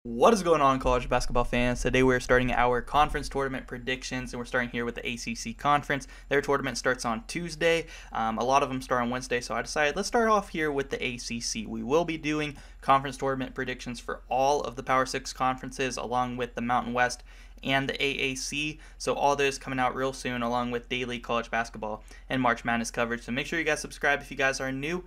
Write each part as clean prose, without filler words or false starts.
What is going on, college basketball fans? Today we're starting our conference tournament predictions, and we're starting here with the ACC conference. Their tournament starts on Tuesday. A lot of them start on Wednesday, so I decided let's start off here with the ACC. We will be doing conference tournament predictions for all of the Power 6 conferences, along with the Mountain West and the AAC. So all those coming out real soon, along with daily college basketball and March Madness coverage. So make sure you guys subscribe if you guys are new.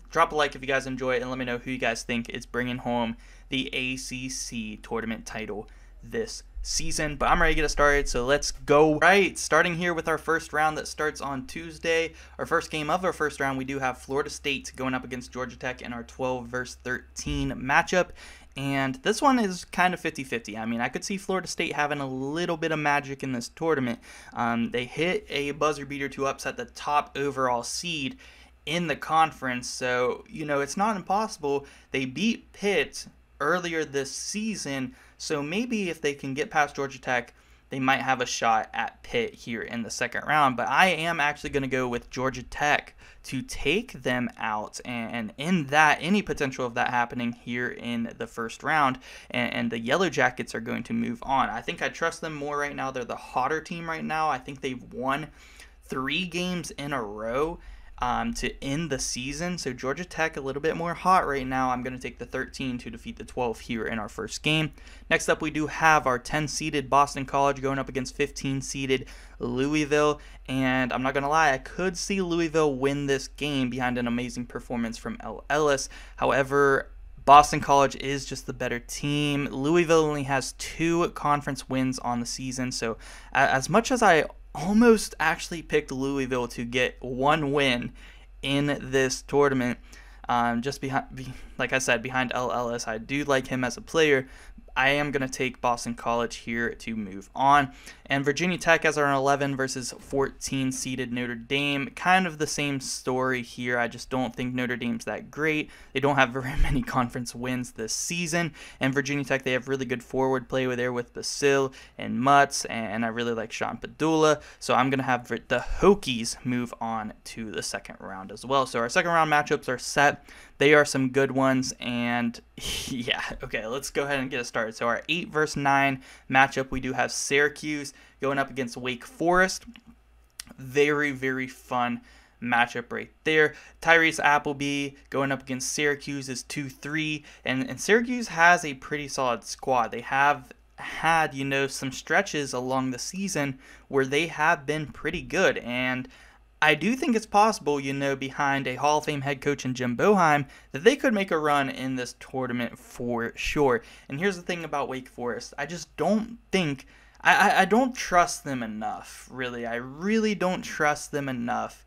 Drop a like if you guys enjoy it, and let me know who you guys think is bringing home the ACC tournament title this season. But I'm ready to get it started, so let's go. Right, starting here with our first round that starts on Tuesday. Our first game of our first round, we do have Florida State going up against Georgia Tech in our 12 versus 13 matchup. And this one is kind of 50-50. I mean, I could see Florida State having a little bit of magic in this tournament. They hit a buzzer beater to upset the top overall seed in the conference, so it's not impossible. They beat Pitt earlier this season, so maybe if they can get past Georgia Tech, they might have a shot at Pitt here in the second round. But I am actually going to go with Georgia Tech to take them out, and in that, any potential of that happening here in the first round, and the Yellow Jackets are going to move on. I think I trust them more right now. They're the hotter team right now. I think they've won 3 games in a row to end the season. So Georgia Tech a little bit more hot right now. I'm going to take the 13 to defeat the 12 here in our first game. Next up, we do have our 10-seeded Boston College going up against 15-seeded Louisville. And I'm not going to lie, I could see Louisville win this game behind an amazing performance from L. Ellis. However, Boston College is just the better team. Louisville only has 2 conference wins on the season. So as much as I almost actually picked Louisville to get 1 win in this tournament, just behind, like I said, behind L. Ellis. I do like him as a player. I am going to take Boston College here to move on. And Virginia Tech has our 11 versus 14-seeded Notre Dame. Kind of the same story here. I just don't think Notre Dame's that great. They don't have very many conference wins this season. And Virginia Tech, they have really good forward play there with Basil and Mutz. And I really like Sean Padula. So I'm going to have the Hokies move on to the second round as well. So our second round matchups are set. They are some good ones, and yeah, okay, let's go ahead and get it started. So our 8 versus 9 matchup, we do have Syracuse going up against Wake Forest. Very, very fun matchup right there. Tyrese Appleby going up against Syracuse is 2-3, and Syracuse has a pretty solid squad. They have had, some stretches along the season where they have been pretty good, and I do think it's possible, behind a Hall of Fame head coach in Jim Boeheim, that they could make a run in this tournament for sure. And here's the thing about Wake Forest. I just don't think, I don't trust them enough, really. I really don't trust them enough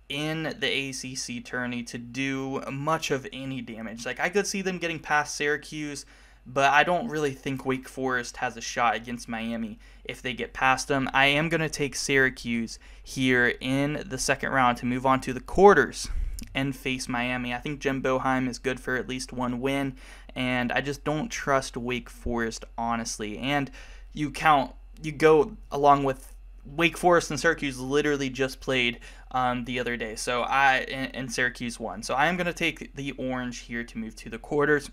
in the ACC tourney to do much of any damage. Like, I could see them getting past Syracuse, but I don't really think Wake Forest has a shot against Miami if they get past them. I am going to take Syracuse here in the second round to move on to the quarters and face Miami. I think Jim Boeheim is good for at least 1 win, and I just don't trust Wake Forest, honestly. And you go along with Wake Forest and Syracuse literally just played the other day, and Syracuse won. So I am going to take the orange here to move to the quarters.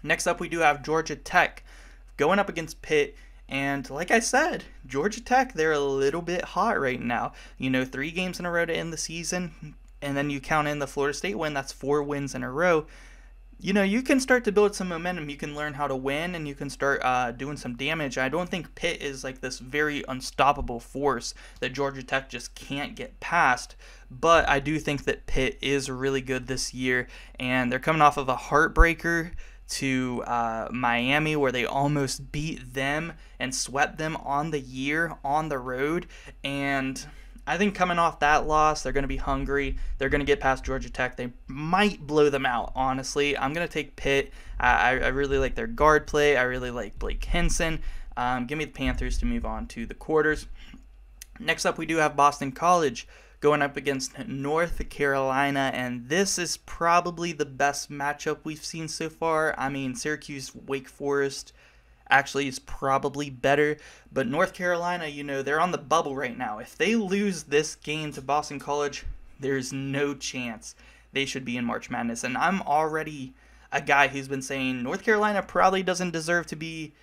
Next up, we do have Georgia Tech going up against Pitt. And like I said, Georgia Tech, they're a little bit hot right now. 3 games in a row to end the season. And then you count in the Florida State win, that's 4 wins in a row. You can start to build some momentum. You can learn how to win, and you can start doing some damage. I don't think Pitt is like this very unstoppable force that Georgia Tech just can't get past. But I do think that Pitt is really good this year, and they're coming off of a heartbreaker to Miami, where they almost beat them and swept them on the year on the road. And I think coming off that loss, they're going to be hungry. They're going to get past Georgia Tech. They might blow them out, honestly. I'm going to take Pitt. I really like their guard play. I really like Blake Henson. Give me the Panthers to move on to the quarters. Next up, we do have Boston College going up against North Carolina, and this is probably the best matchup we've seen so far. I mean, Syracuse, Wake Forest actually is probably better, but North Carolina, they're on the bubble right now. If they lose this game to Boston College, there's no chance they should be in March Madness, and I'm already a guy who's been saying North Carolina probably doesn't deserve to be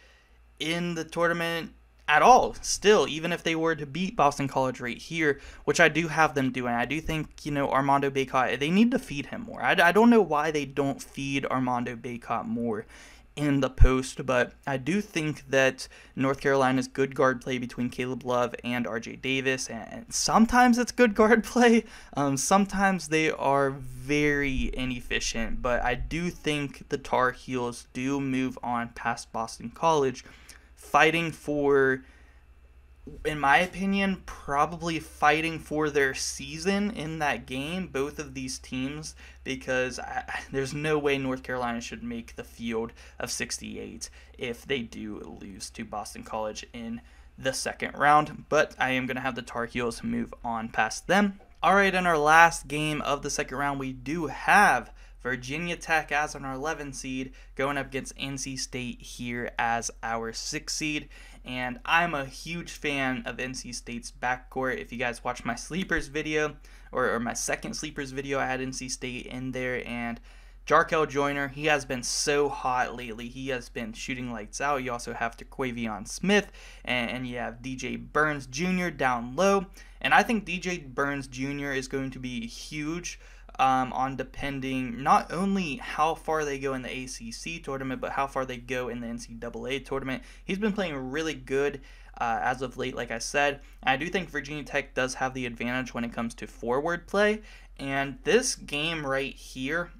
in the tournament at all still, even if they were to beat Boston College right here, which I do have them doing. I do think, Armando Bacot, they need to feed him more. I don't know why they don't feed Armando Bacot more in the post, but I do think that North Carolina's good guard play between Caleb Love and RJ Davis, and sometimes it's good guard play, sometimes they are very inefficient, but I do think the Tar Heels do move on past Boston College, fighting for, in my opinion, probably fighting for their season in that game, both of these teams, because there's no way North Carolina should make the field of 68 if they do lose to Boston College in the second round, but I am going to have the Tar Heels move on past them. All right, in our last game of the second round, we do have Virginia Tech as our 11 seed going up against NC State here as our 6 seed. And I'm a huge fan of NC State's backcourt. If you guys watched my sleepers video, or my second sleepers video, I had NC State in there. And Jarkel Joyner, he has been so hot lately. He has been shooting lights out. You also have Terquavion Smith, and you have DJ Burns Jr. down low. And I think DJ Burns Jr. is going to be huge on depending not only how far they go in the ACC tournament, but how far they go in the NCAA tournament. He's been playing really good as of late, like I said. And I do think Virginia Tech does have the advantage when it comes to forward play. And this game right here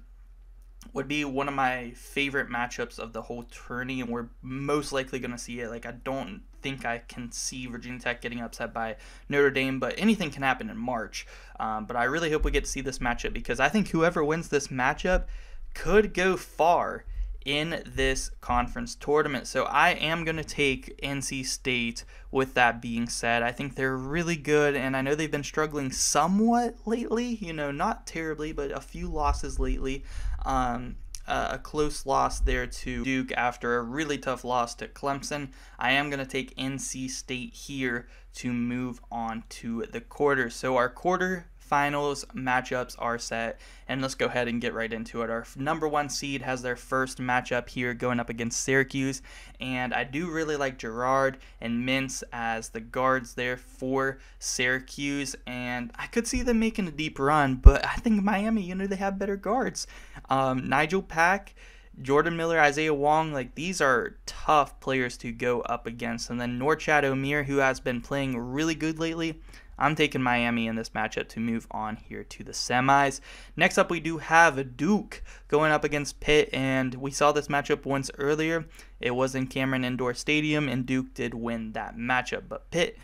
would be one of my favorite matchups of the whole tourney, and we're most likely going to see it. Like, I don't think I can see Virginia Tech getting upset by Notre Dame, but anything can happen in March. But I really hope we get to see this matchup, because I think whoever wins this matchup could go far in this conference tournament. So I am going to take NC State. With that being said, I think they're really good, and I know they've been struggling somewhat lately, not terribly, but a few losses lately. A close loss there to Duke after a really tough loss to Clemson. I am going to take NC State here to move on to the quarters. So our quarterfinals matchups are set, and let's go ahead and get right into it. Our number 1 seed has their first matchup here going up against Syracuse, and I do really like Girard and Mintz as the guards there for Syracuse, and I could see them making a deep run, but I think Miami, they have better guards. Nigel Pack, Jordan Miller, Isaiah Wong, like, these are tough players to go up against. And then Norchad Omier, who has been playing really good lately. I'm taking Miami in this matchup to move on here to the semis. Next up, we do have Duke going up against Pitt, and we saw this matchup once earlier. It was in Cameron Indoor Stadium, and Duke did win that matchup. But Pitt,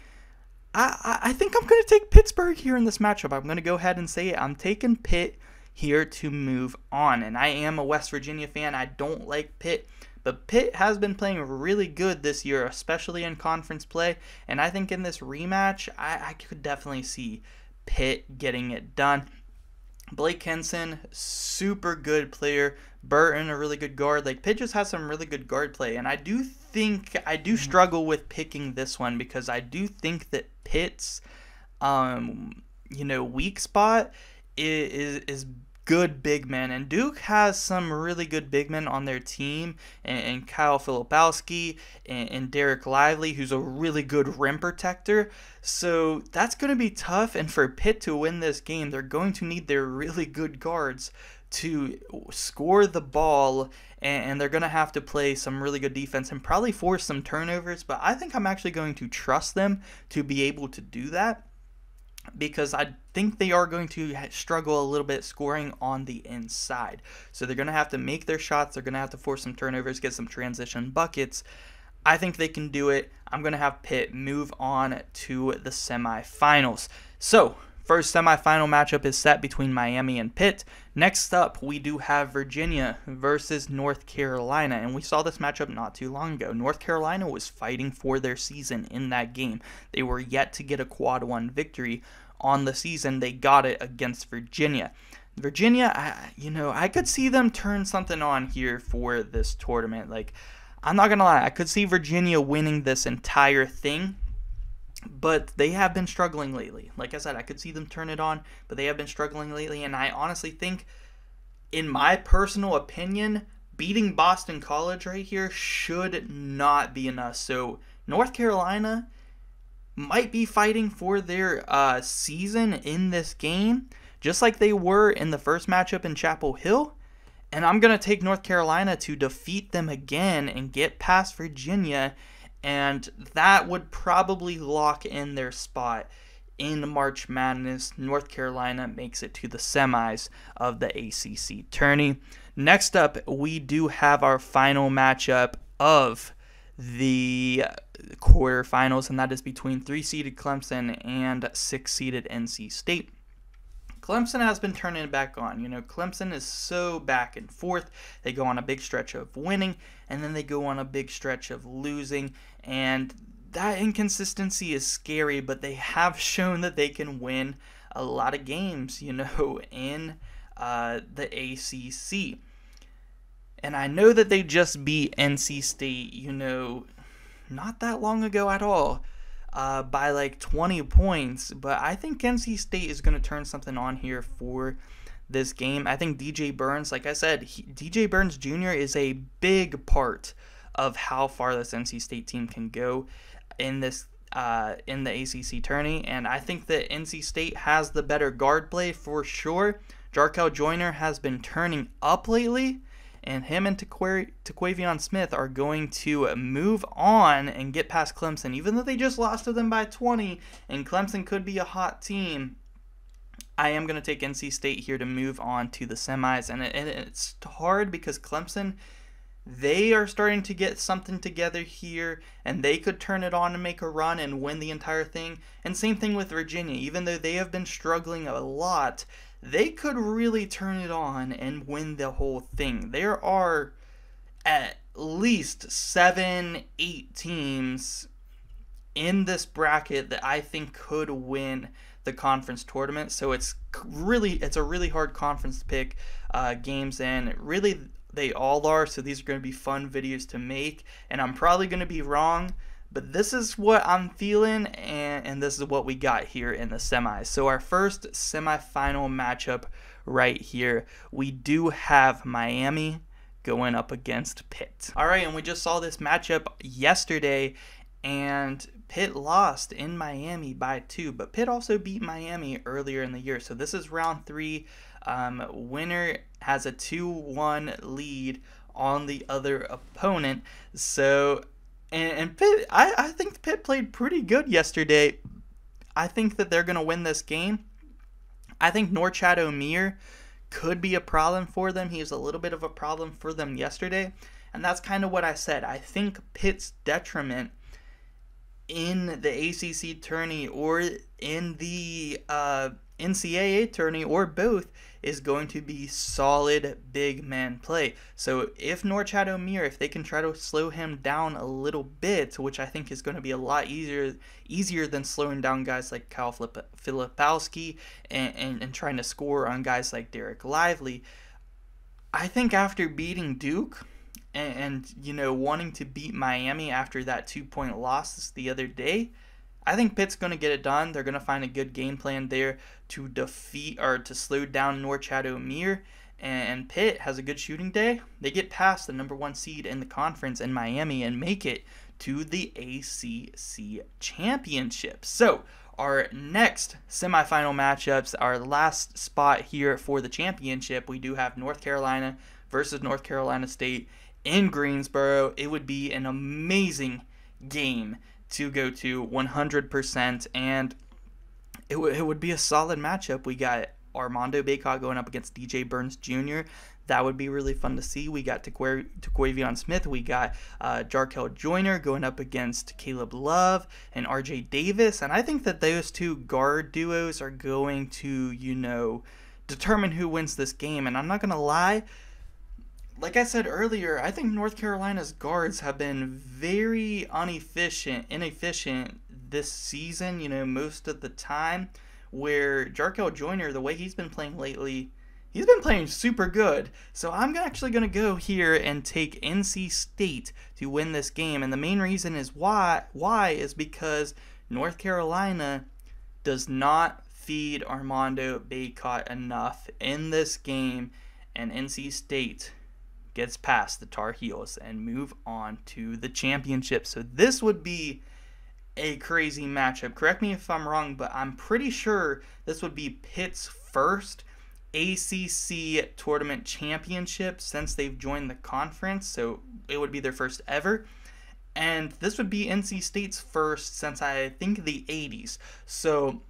I think I'm going to take Pittsburgh here in this matchup. I'm going to go ahead and say it. I'm taking Pitt here to move on. And I am a West Virginia fan. I don't like Pitt, but Pitt has been playing really good this year, especially in conference play. And I think in this rematch, I could definitely see Pitt getting it done. Blake Henson, super good player. Burton, a really good guard. Like, Pitt just has some really good guard play. And I do think, I do struggle with picking this one, because I do think that Pitt's, weak spot is good big men, and Duke has some really good big men on their team, and Kyle Filipowski and Derek Lively, who's a really good rim protector. So that's going to be tough, and for Pitt to win this game, they're going to need their really good guards to score the ball, and they're going to have to play some really good defense and probably force some turnovers, but I think I'm actually going to trust them to be able to do that, because I think they are going to struggle a little bit scoring on the inside. So they're going to have to make their shots. They're going to have to force some turnovers, get some transition buckets. I think they can do it. I'm going to have Pitt move on to the semifinals. So first semifinal matchup is set between Miami and Pitt. Next up, we do have Virginia versus North Carolina, and we saw this matchup not too long ago. North Carolina was fighting for their season in that game. They were yet to get a quad 1 victory on the season. They got it against Virginia. Virginia, I could see them turn something on here for this tournament. Like, I'm not going to lie, I could see Virginia winning this entire thing, but they have been struggling lately. Like I said, I could see them turn it on, but they have been struggling lately, and I honestly think, in my personal opinion, beating Boston College right here should not be enough. So North Carolina might be fighting for their season in this game, just like they were in the first matchup in Chapel Hill. And I'm going to take North Carolina to defeat them again and get past Virginia. And that would probably lock in their spot in March Madness. North Carolina makes it to the semis of the ACC tourney. Next up, we do have our final matchup of the quarterfinals, and that is between 3-seeded Clemson and 6-seeded NC State. Clemson has been turning it back on. You know, Clemson is so back and forth. They go on a big stretch of winning, and then they go on a big stretch of losing, and that inconsistency is scary, but they have shown that they can win a lot of games, you know, in the ACC. And I know that they just beat NC State, you know, not that long ago at all, by like 20 points. But I think NC State is going to turn something on here for this game. I think DJ Burns, like I said, DJ Burns Jr. is a big part of how far this NC State team can go in this in the ACC tourney. And I think that NC State has the better guard play for sure. Jarkel Joyner has been turning up lately, and him and Taquavion Smith are going to move on and get past Clemson, even though they just lost to them by 20, and Clemson could be a hot team. I am going to take NC State here to move on to the semis, and it's hard because Clemson, they are starting to get something together here, and they could turn it on and make a run and win the entire thing. And same thing with Virginia. Even though they have been struggling a lot, they could really turn it on and win the whole thing. There are at least 7-8 teams in this bracket that I think could win the conference tournament. So it's a really hard conference to pick games in. Really, they all are. So these are going to be fun videos to make, and I'm probably going to be wrong, but this is what I'm feeling, and this is what we got here in the semis. So our first semifinal matchup right here, we do have Miami going up against Pitt. All right, and we just saw this matchup yesterday, and Pitt lost in Miami by 2, but Pitt also beat Miami earlier in the year. So this is round 3. Winner has a 2-1 lead on the other opponent. So, and Pitt, I think Pitt played pretty good yesterday. I think that they're going to win this game. I think Norchad Omier could be a problem for them. He was a little bit of a problem for them yesterday. And that's kind of what I said. I think Pitt's detriment in the ACC tourney or in the NCAA tourney or both is going to be solid big man play. So if Norchad Omier, if they can try to slow him down a little bit, which I think is going to be a lot easier than slowing down guys like Kyle Filipowski and trying to score on guys like Derek Lively, I think after beating Duke and you know, wanting to beat Miami after that 2-point loss the other day, I think Pitt's going to get it done. They're going to find a good game plan there to defeat or to slow down Norchad Omier. And Pitt has a good shooting day. They get past the #1 seed in the conference in Miami and make it to the ACC championship. So our next semifinal matchups, our last spot here for the championship, we do have North Carolina versus North Carolina State in Greensboro. It would be an amazing game to go to 100%, and it would be a solid matchup. We got Armando Bacot going up against DJ Burns Jr. That would be really fun to see. We got Taquavion Smith. We got Jarkel Joyner going up against Caleb Love and RJ Davis, and I think that those two guard duos are going to, you know, determine who wins this game. And I'm not going to lie, like I said earlier, I think North Carolina's guards have been very inefficient this season, you know, most of the time, where Jarkel Joyner, the way he's been playing lately, he's been playing super good. So I'm actually going to go here and take NC State to win this game. And the main reason is why is because North Carolina does not feed Armando Bacot enough in this game, and NC State gets past the Tar Heels and move on to the championship. So this would be a crazy matchup. Correct me if I'm wrong, but I'm pretty sure this would be Pitt's first ACC tournament championship since they've joined the conference, so it would be their first ever. And this would be NC State's first since I think the 80s. So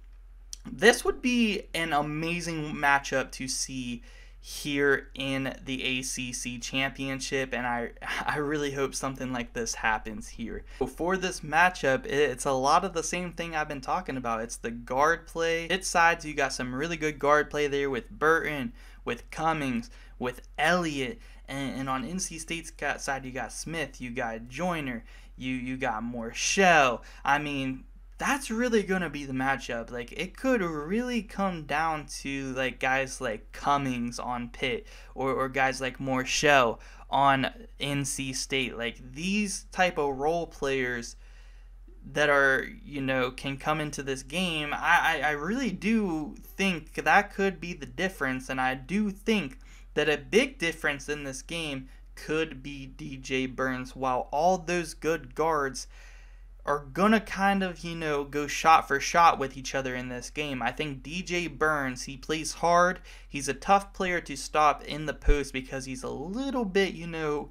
this would be an amazing matchup to see here in the ACC championship, and I really hope something like this happens here. So for this matchup, it's a lot of the same thing I've been talking about. It's the guard play. Pitt sides, you got some really good guard play there with Burton, with Cummings, with Elliott, and on NC State's side, you got Smith, you got Joyner, you got Morshell. I mean, that's really going to be the matchup. Like, it could really come down to, like, guys like Cummings on Pitt or guys like Morshell on NC State. Like, these type of role players that are, you know, can come into this game, I really do think that could be the difference. And I do think that a big difference in this game could be DJ Burns. While all those good guards are gonna kind of, you know, go shot for shot with each other in this game, I think DJ Burns, he plays hard. He's a tough player to stop in the post because he's a little bit, you know,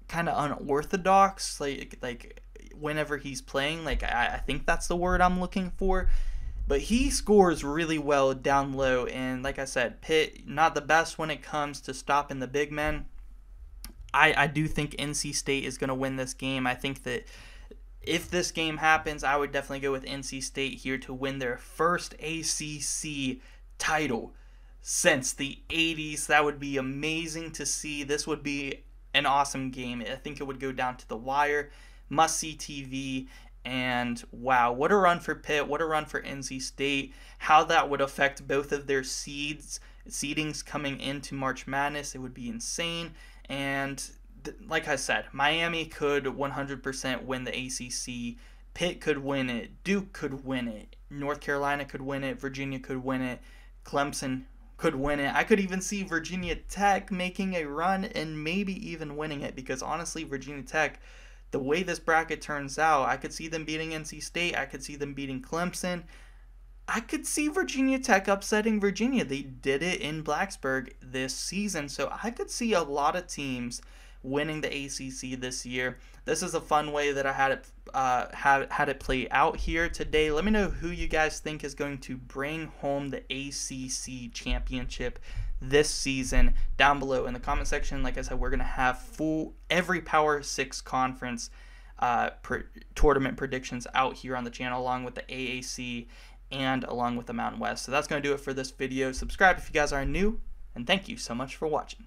kind of unorthodox, like whenever he's playing. Like, I think that's the word I'm looking for. But he scores really well down low, and like I said, Pitt not the best when it comes to stopping the big men. I do think NC State is going to win this game. I think that if this game happens, I would definitely go with NC State here to win their first ACC title since the 80s. That would be amazing to see. This would be an awesome game. I think it would go down to the wire. Must-see TV. And wow, what a run for Pitt. What a run for NC State. How that would affect both of their seedings coming into March Madness. It would be insane. And like I said, Miami could 100% win the ACC. Pitt could win it. Duke could win it. North Carolina could win it. Virginia could win it. Clemson could win it. I could even see Virginia Tech making a run and maybe even winning it, because honestly, Virginia Tech, the way this bracket turns out, I could see them beating NC State. I could see them beating Clemson. I could see Virginia Tech upsetting Virginia. They did it in Blacksburg this season. So I could see a lot of teams winning the ACC this year. This is a fun way that I had it play out here today. Let me know who you guys think is going to bring home the ACC championship this season down below in the comment section. Like I said, we're going to have every Power 6 conference tournament predictions out here on the channel, along with the AAC and along with the Mountain West. So that's going to do it for this video. Subscribe if you guys are new, and thank you so much for watching.